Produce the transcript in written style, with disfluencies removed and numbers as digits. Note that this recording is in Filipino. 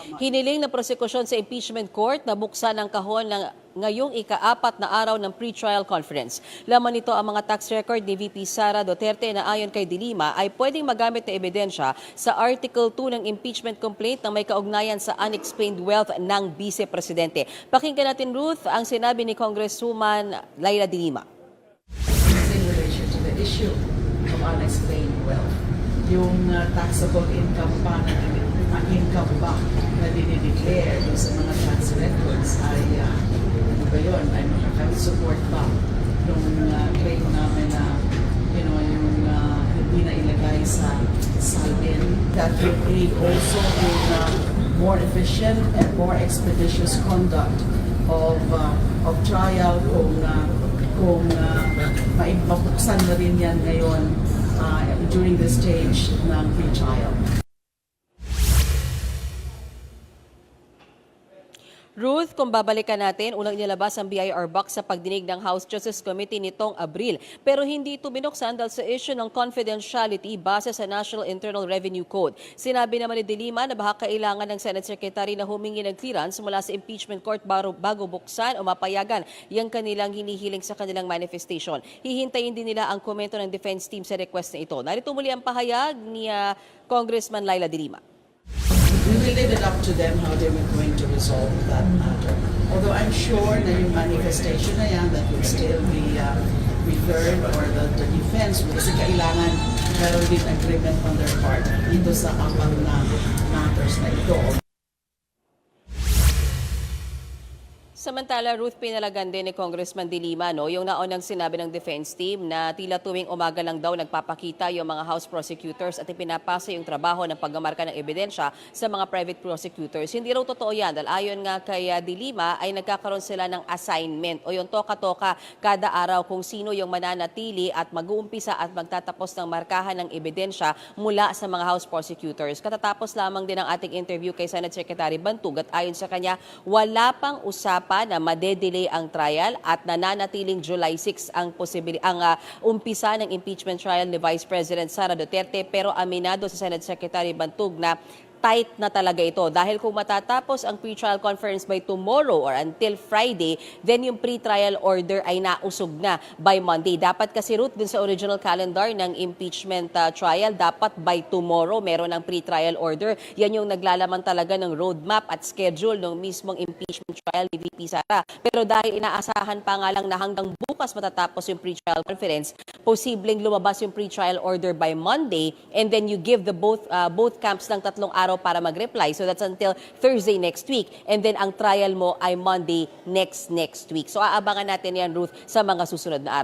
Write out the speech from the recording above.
Hiniling ng prosekusyon sa impeachment court na buksan ang kahon ng ngayong ika-4 na araw ng pre-trial conference. Laman nito ang mga tax record ni VP Sara Duterte na ayon kay De Lima ay pwedeng magamit na ebidensya sa Article 2 ng impeachment complaint na may kaugnayan sa unexplained wealth ng Vice-Presidente. Pakinggan natin, Ruth, ang sinabi ni Congresswoman Laila De Lima. In relation to the issue of unexplained wealth, yung taxable income pa na dinideclare sa mga tax records ay ano ba yun? Ay makaka-support ba nung claim namin na yung hindi na ilagay sa salin. That will aid also in more efficient and more expeditious conduct of trial kung mabuksan na rin yan ngayon during the stage ng pre-trial. Ruth, kung babalikan natin, unang nilabas ang BIR box sa pagdinig ng House Justice Committee nitong Abril. Pero hindi ito binuksan dahil sa issue ng confidentiality base sa National Internal Revenue Code. Sinabi naman ni De Lima na baka kailangan ng Senate Secretary na humingi ng clearance mula sa impeachment court bago buksan o mapayagan yung kanilang hinihiling sa kanilang manifestation. Hihintayin din nila ang komento ng defense team sa request na ito. Narito muli ang pahayag ni Congressman Laila De Lima. We will leave it up to them how they were going to resolve that matter. Although I'm sure na yung manifestation na yan that will still be heard or the defense kasi kailangan meron din agreement on their part dito sa apat na matters na ito. Samantala, Ruth, pinalagan din ni Congressman De Lima yung naunang sinabi ng defense team na tila tuwing umaga lang daw nagpapakita yung mga House prosecutors at ipinapasa yung trabaho ng paggamarka ng ebidensya sa mga private prosecutors. Hindi raw totoo yan dahil ayon nga kay De Lima ay nagkakaroon sila ng assignment o yung toka-toka kada araw kung sino yung mananatili at mag-uumpisa at magtatapos ng markahan ng ebidensya mula sa mga House prosecutors. Katatapos lamang din ang ating interview kay Senate Secretary Bantug at ayon sa kanya, wala pang usapan na madedelay ang trial at nananatiling July 6 ang umpisa ng impeachment trial ni Vice President Sara Duterte, pero aminado sa Senate Secretary Bantug na tight na talaga ito. Dahil kung matatapos ang pre-trial conference by tomorrow or until Friday, then yung pre-trial order ay nausog na by Monday. Dapat kasi, Ruth, dun sa original calendar ng impeachment trial, dapat by tomorrow meron ng pre-trial order. Yan yung naglalaman talaga ng roadmap at schedule ng mismong impeachment trial ni VP Sara. Pero dahil inaasahan pa nga lang na hanggang bukas matatapos yung pre-trial conference, posibleng lumabas yung pre-trial order by Monday and then you give the both camps ng 3 araw para mag-reply. So that's until Thursday next week. And then ang trial mo ay Monday next week. So aabangan natin yan, Ruth, sa mga susunod na araw.